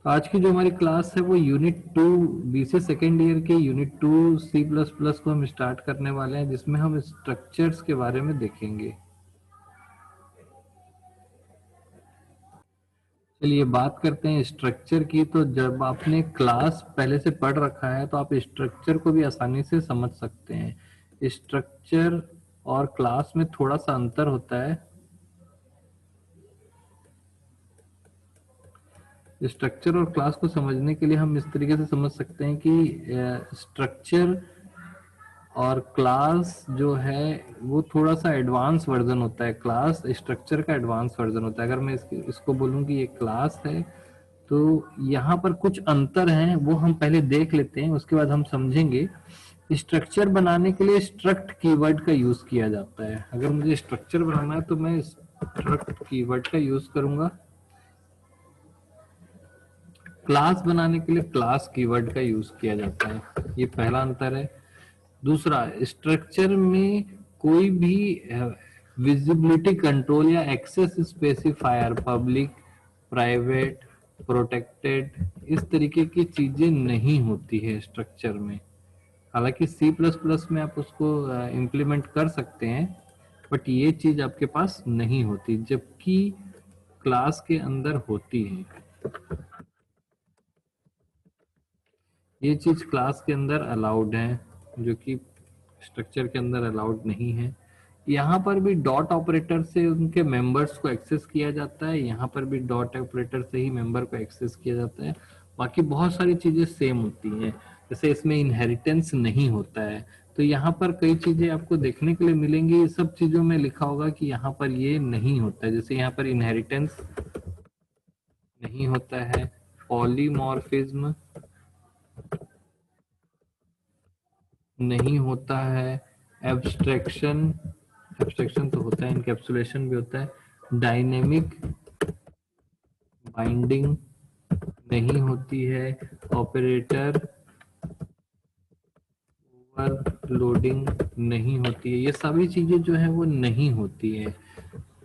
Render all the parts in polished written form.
आज की जो हमारी क्लास है वो यूनिट 2 बीसीए सेकेंड ईयर के यूनिट 2 सी प्लस प्लस को हम स्टार्ट करने वाले हैं, जिसमें हम स्ट्रक्चर्स के बारे में देखेंगे। चलिए बात करते हैं स्ट्रक्चर की। तो जब आपने क्लास पहले से पढ़ रखा है तो आप स्ट्रक्चर को भी आसानी से समझ सकते हैं। स्ट्रक्चर और क्लास में थोड़ा सा अंतर होता है। स्ट्रक्चर और क्लास को समझने के लिए हम इस तरीके से समझ सकते हैं कि स्ट्रक्चर और क्लास जो है वो थोड़ा सा एडवांस वर्जन होता है। क्लास स्ट्रक्चर का एडवांस वर्जन होता है। अगर मैं इसको बोलूं कि ये क्लास है तो यहाँ पर कुछ अंतर हैं, वो हम पहले देख लेते हैं, उसके बाद हम समझेंगे। स्ट्रक्चर बनाने के लिए स्ट्रक्ट कीवर्ड का यूज किया जाता है। अगर मुझे स्ट्रक्चर बनाना है तो मैं स्ट्रक्ट कीवर्ड का यूज करूंगा। क्लास बनाने के लिए क्लास कीवर्ड का यूज किया जाता है। ये पहला अंतर है। दूसरा, स्ट्रक्चर में कोई भी विजिबिलिटी कंट्रोल या access specifier, public, private, protected, इस तरीके की चीजें नहीं होती है स्ट्रक्चर में। हालांकि सी प्लस प्लस में आप उसको इम्प्लीमेंट कर सकते हैं, बट ये चीज आपके पास नहीं होती, जबकि क्लास के अंदर होती है। ये चीज क्लास के अंदर अलाउड है, जो कि स्ट्रक्चर के अंदर अलाउड नहीं है। यहाँ पर भी डॉट ऑपरेटर से उनके मेंबर्स को एक्सेस किया जाता है, यहाँ पर भी डॉट ऑपरेटर से ही मेंबर को एक्सेस किया जाता है। बाकी बहुत सारी चीजें सेम होती हैं। जैसे इसमें इनहेरिटेंस नहीं होता है, तो यहाँ पर कई चीजें आपको देखने के लिए मिलेंगी। सब चीजों में लिखा होगा कि यहाँ पर ये नहीं होता है। जैसे यहाँ पर इनहेरिटेंस नहीं होता है, पॉलीमॉर्फिज्म नहीं होता है, एब्स्ट्रैक्शन एब्स्ट्रैक्शन तो होता है, इनकैप्सुलेशन भी होता है, डायनेमिक बाइंडिंग नहीं होती है, ऑपरेटर ओवरलोडिंग नहीं होती है। ये सभी चीजें जो है वो नहीं होती है।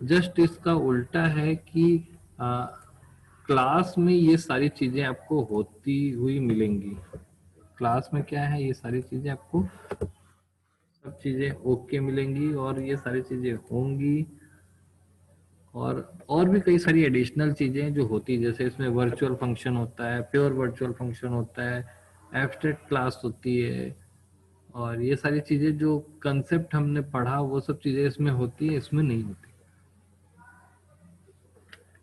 जस्ट इसका उल्टा है कि क्लास में ये सारी चीजें आपको होती हुई मिलेंगी। क्लास में क्या है, ये सारी चीजें आपको सब चीजें ओके मिलेंगी और ये सारी चीजें होंगी। और भी कई सारी एडिशनल चीजें जो होती है, जैसे इसमें वर्चुअल फंक्शन होता है, प्योर वर्चुअल फंक्शन होता है, एब्स्ट्रैक्ट क्लास होती है, और ये सारी चीजें जो कंसेप्ट हमने पढ़ा वो सब चीजें इसमें होती है, इसमें नहीं होती।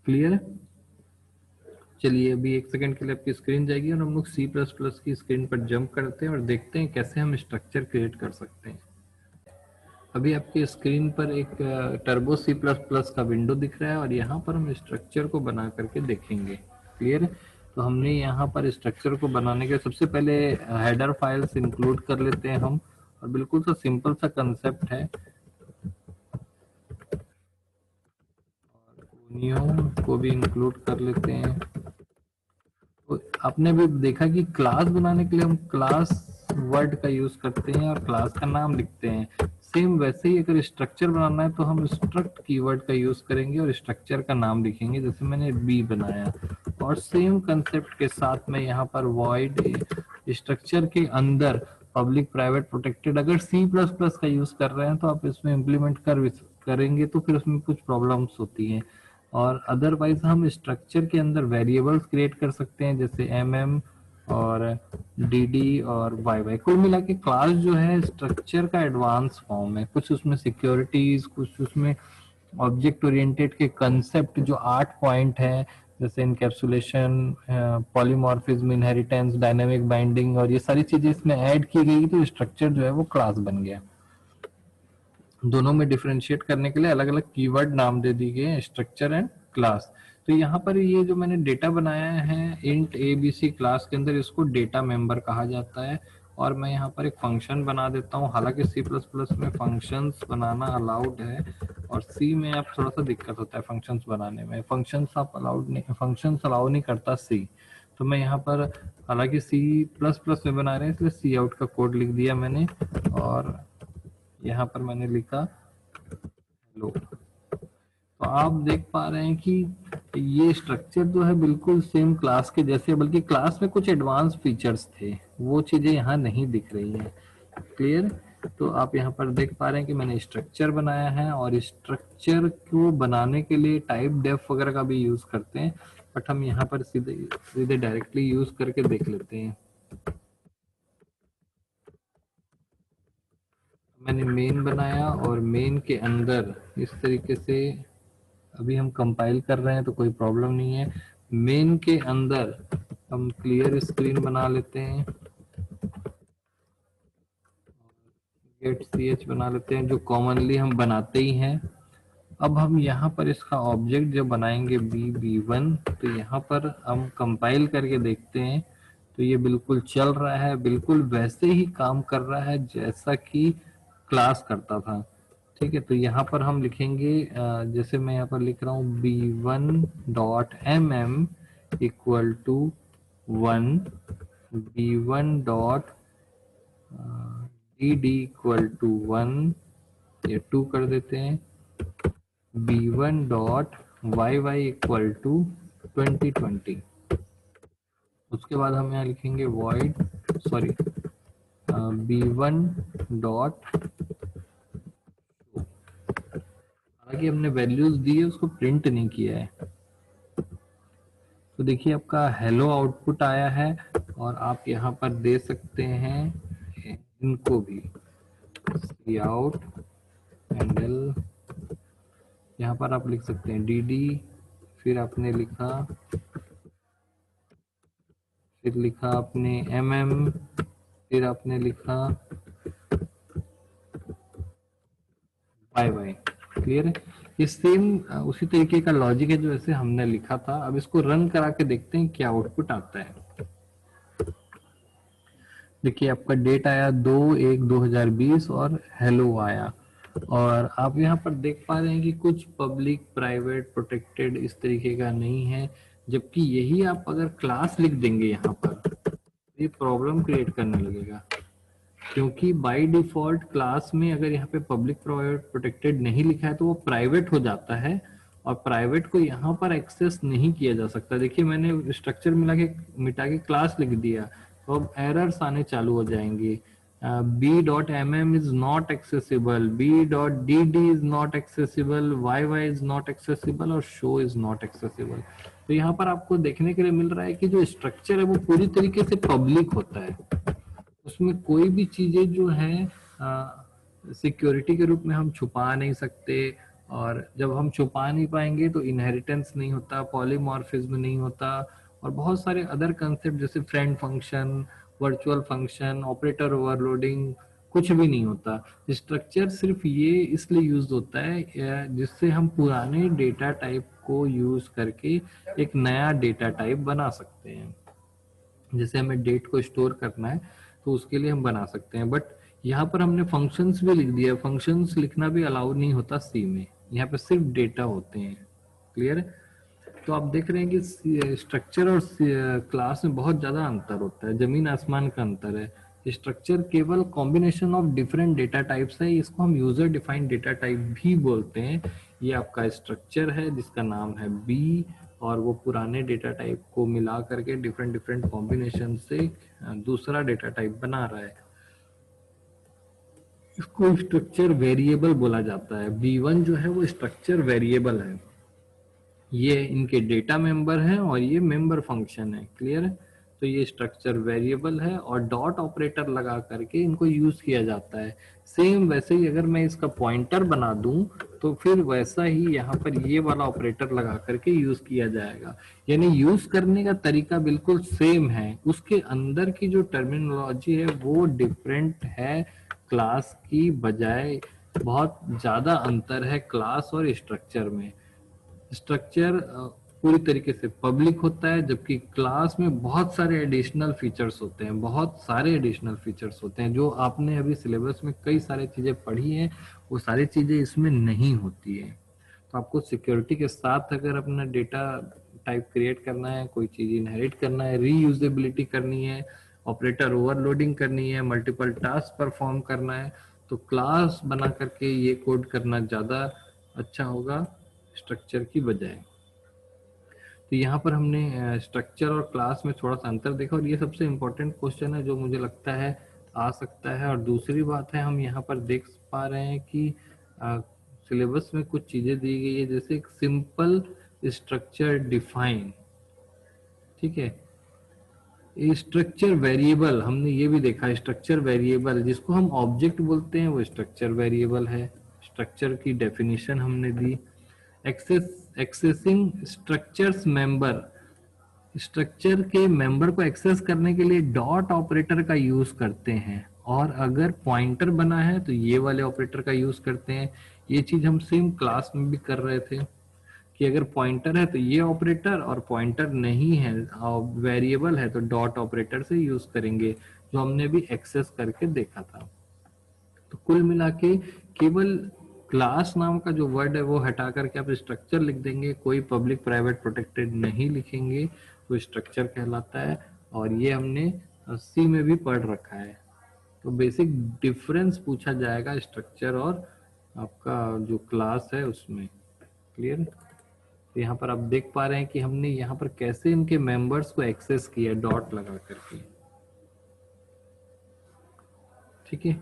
क्लियर है? चलिए अभी एक सेकंड के लिए आपकी स्क्रीन जाएगी और हम लोग सी प्लस प्लस की स्क्रीन पर जंप करते हैं और देखते हैं कैसे हम स्ट्रक्चर क्रिएट कर सकते हैं। अभी आपके स्क्रीन पर एक टर्बो सी प्लस प्लस का विंडो दिख रहा है और यहाँ पर हम स्ट्रक्चर को बना करके देखेंगे। क्लियर है? तो हमने यहाँ पर स्ट्रक्चर को बनाने के सबसे पहले हेडर फाइल्स इंक्लूड कर लेते हैं हम, और बिल्कुल सा सिंपल सा कंसेप्ट है। और को भी इंक्लूड कर लेते हैं। तो आपने भी देखा कि क्लास बनाने के लिए हम क्लास वर्ड का यूज करते हैं और क्लास का नाम लिखते हैं। सेम वैसे ही अगर स्ट्रक्चर बनाना है तो हम स्ट्रक्ट कीवर्ड का यूज करेंगे और स्ट्रक्चर का नाम लिखेंगे, जैसे मैंने बी बनाया। और सेम कंसेप्ट के साथ में यहाँ पर वॉइड स्ट्रक्चर के अंदर पब्लिक, प्राइवेट, प्रोटेक्टेड, अगर सी प्लस प्लस का यूज कर रहे हैं तो आप इसमें इम्प्लीमेंट करेंगे तो फिर उसमें कुछ प्रॉब्लम्स होती हैं। और अदरवाइज हम स्ट्रक्चर के अंदर वेरिएबल्स क्रिएट कर सकते हैं, जैसे एम और डी और वाई। कुल मिला के क्लास जो है स्ट्रक्चर का एडवांस फॉर्म है। कुछ उसमें सिक्योरिटीज, कुछ उसमें ऑब्जेक्ट ओरिएंटेड के कंसेप्ट जो 8 पॉइंट है, जैसे encapsulation, polymorphism, inheritance, dynamic binding, और ये सारी चीजें इसमें ऐड की गई तो स्ट्रक्चर जो है वो क्लास बन गया। दोनों में डिफरेंशिएट करने के लिए अलग अलग कीवर्ड नाम दे दिए गए, स्ट्रक्चर एंड क्लास। तो यहाँ पर ये जो मैंने डेटा बनाया है इंट एबीसी क्लास के अंदर, इसको डेटा मेंबर कहा जाता है। और मैं यहाँ पर एक फंक्शन बना देता हूँ। हालांकि सी प्लस प्लस में फंक्शंस बनाना अलाउड है, और सी में आप थोड़ा सा दिक्कत होता है फंक्शंस बनाने में। फंक्शंस आप अलाउड नहीं, फंक्शंस अलाउ नहीं करता सी। तो मैं यहाँ पर, हालांकि सी प्लस प्लस में बना रहे हैं इसलिए सी आउट का कोड लिख दिया मैंने, और यहाँ पर मैंने लिखा हेलो। तो आप देख पा रहे हैं कि ये स्ट्रक्चर जो है बिल्कुल सेम क्लास के जैसे, बल्कि क्लास में कुछ एडवांस फीचर्स थे, वो चीजें यहाँ नहीं दिख रही हैं। क्लियर? तो आप यहाँ पर देख पा रहे हैं कि मैंने स्ट्रक्चर बनाया है, और स्ट्रक्चर को बनाने के लिए टाइप डेफ वगैरह का भी यूज करते हैं, बट हम यहाँ पर सीधे सीधे डायरेक्टली यूज करके देख लेते हैं। मैंने मेन बनाया, और मेन के अंदर इस तरीके से अभी हम कंपाइल कर रहे हैं तो कोई प्रॉब्लम नहीं है। मेन के अंदर हम क्लियर स्क्रीन बना लेते हैं, गेट ch बना लेते हैं, जो कॉमनली हम बनाते ही हैं। अब हम यहाँ पर इसका ऑब्जेक्ट जब बनाएंगे b1, तो यहाँ पर हम कंपाइल करके देखते हैं तो ये बिल्कुल चल रहा है, बिल्कुल वैसे ही काम कर रहा है जैसा कि क्लास करता था। ठीक है, तो यहाँ पर हम लिखेंगे जैसे मैं यहाँ पर लिख रहा हूँ b1.mm equal to 1, b1 dd equal to 1, ये 2 कर देते हैं, b1.yy इक्वल टू 2020। उसके बाद हम यहाँ लिखेंगे void, सॉरी, b1 डॉट, हालांकि हमने वैल्यूज दी है उसको प्रिंट नहीं किया है। तो देखिए आपका हेलो आउटपुट आया है, और आप यहाँ पर दे सकते हैं इनको भी, काउट हैंडल, यहाँ पर आप लिख सकते हैं dd, फिर आपने लिखा, फिर लिखा आपने mm, फिर आपने लिखा yy। क्लियर है? ये सेम उसी तरीके का लॉजिक है जो ऐसे हमने लिखा था। अब इसको रन करा के देखते हैं क्या आउटपुट आता है। देखिए आपका डेट आया 2/1/2020 और हेलो आया, और आप यहाँ पर देख पा रहे हैं कि कुछ पब्लिक, प्राइवेट, प्रोटेक्टेड इस तरीके का नहीं है, जबकि यही आप अगर क्लास लिख देंगे यहाँ पर, ये प्रॉब्लम क्रिएट करने लगेगा, क्योंकि बाय डिफॉल्ट क्लास में अगर यहाँ पे पब्लिक, प्राइवेट, प्रोटेक्टेड नहीं लिखा है तो वो प्राइवेट हो जाता है, और प्राइवेट को यहाँ पर एक्सेस नहीं किया जा सकता। देखिए मैंने स्ट्रक्चर मिटा के क्लास लिख दिया, तो अब एरर्स आने चालू हो जाएंगे। b.mm is not accessible, b.dd is not accessible, yy is not accessible, और show is not accessible। तो यहाँ पर आपको देखने के लिए मिल रहा है कि जो स्ट्रक्चर है वो पूरी तरीके से पब्लिक होता है, उसमें कोई भी चीजें जो है सिक्योरिटी के रूप में हम छुपा नहीं सकते, और जब हम छुपा नहीं पाएंगे तो इनहेरिटेंस नहीं होता, पॉलीमॉर्फिज्म नहीं होता, और बहुत सारे अदर कंसेप्ट जैसे friend function, virtual function, operator overloading, कुछ भी नहीं होता। स्ट्रक्चर सिर्फ ये इसलिए यूज होता है जिससे हम पुराने डेटा टाइप को यूज करके एक नया डेटा टाइप बना सकते हैं। जैसे हमें डेट को स्टोर करना है तो उसके लिए हम बना सकते हैं, बट यहाँ पर हमने फंक्शंस भी लिख दिया। फंक्शंस लिखना भी अलाउ नहीं होता सी में, यहाँ पे सिर्फ डेटा होते हैं। क्लियर है? तो आप देख रहे हैं कि स्ट्रक्चर और क्लास में बहुत ज्यादा अंतर होता है, जमीन आसमान का अंतर है। स्ट्रक्चर केवल combination of different data types है, इसको हम यूजर डिफाइंड डेटा टाइप भी बोलते हैं। ये आपका स्ट्रक्चर है जिसका नाम है बी, और वो पुराने डेटा टाइप को मिला करके डिफरेंट डिफरेंट कॉम्बिनेशन से दूसरा डेटा टाइप बना रहा है। इसको स्ट्रक्चर वेरिएबल बोला जाता है। b1 जो है वो स्ट्रक्चर वेरिएबल है, ये इनके डेटा मेंबर है और ये मेंबर फंक्शन है। क्लियर है? तो ये स्ट्रक्चर वेरिएबल है और डॉट ऑपरेटर लगा करके इनको यूज किया जाता है। सेम वैसे ही अगर मैं इसका पॉइंटर बना दूं तो फिर वैसा ही यहाँ पर ये वाला ऑपरेटर लगा करके यूज किया जाएगा। यानी यूज करने का तरीका बिल्कुल सेम है, उसके अंदर की जो टर्मिनोलॉजी है वो डिफरेंट है। क्लास की बजाय बहुत ज्यादा अंतर है क्लास और स्ट्रक्चर में। स्ट्रक्चर पूरी तरीके से पब्लिक होता है, जबकि क्लास में बहुत सारे एडिशनल फीचर्स होते हैं, बहुत सारे एडिशनल फीचर्स होते हैं जो आपने अभी सिलेबस में कई सारी चीजें पढ़ी हैं, वो सारी चीजें इसमें नहीं होती है। तो आपको सिक्योरिटी के साथ अगर अपना डेटा टाइप क्रिएट करना है, कोई चीज इनहेरिट करना है, रीयूजेबिलिटी करनी है, ऑपरेटर ओवरलोडिंग करनी है, मल्टीपल टास्क परफॉर्म करना है, तो क्लास बना करके ये कोड करना ज्यादा अच्छा होगा। स्ट्रक्चर की बजाय। तो यहाँ पर हमने स्ट्रक्चर और क्लास में थोड़ा सा अंतर देखा, और ये सबसे इम्पोर्टेंट क्वेश्चन है जो मुझे लगता है आ सकता है। और दूसरी बात है, हम यहाँ पर देख पा रहे हैं कि सिलेबस में कुछ चीजें दी गई है, जैसे एक सिंपल स्ट्रक्चर डिफाइन, ठीक है। स्ट्रक्चर वेरिएबल हमने ये भी देखा, स्ट्रक्चर वेरिएबल जिसको हम ऑब्जेक्ट बोलते हैं वो स्ट्रक्चर वेरिएबल है। स्ट्रक्चर की डेफिनेशन हमने दी। एक्सेसिंग स्ट्रक्चर्स मेंबर, स्ट्रक्चर के मेंबर को एक्सेस करने के लिए डॉट ऑपरेटर का यूज करते हैं, और अगर पॉइंटर बना है तो ये वाले ऑपरेटर का यूज करते हैं। ये चीज हम सेम क्लास में भी कर रहे थे कि अगर पॉइंटर है तो ये ऑपरेटर, और पॉइंटर नहीं है वेरिएबल है तो डॉट ऑपरेटर से यूज करेंगे, जो हमने भी एक्सेस करके देखा था। तो कुल मिला के केवल क्लास नाम का जो वर्ड है वो हटा करके आप स्ट्रक्चर लिख देंगे, कोई पब्लिक प्राइवेट प्रोटेक्टेड नहीं लिखेंगे, वो स्ट्रक्चर कहलाता है। और ये हमने सी में भी पढ़ रखा है। तो बेसिक डिफरेंस पूछा जाएगा स्ट्रक्चर और आपका जो क्लास है उसमें। क्लियर? तो यहाँ पर आप देख पा रहे हैं कि हमने यहाँ पर कैसे इनके मेंबर्स को एक्सेस किया डॉट लगा करके, ठीक है।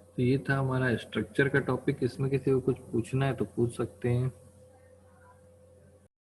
तो ये था हमारा स्ट्रक्चर का टॉपिक। इसमें किसी को कुछ पूछना है तो पूछ सकते हैं।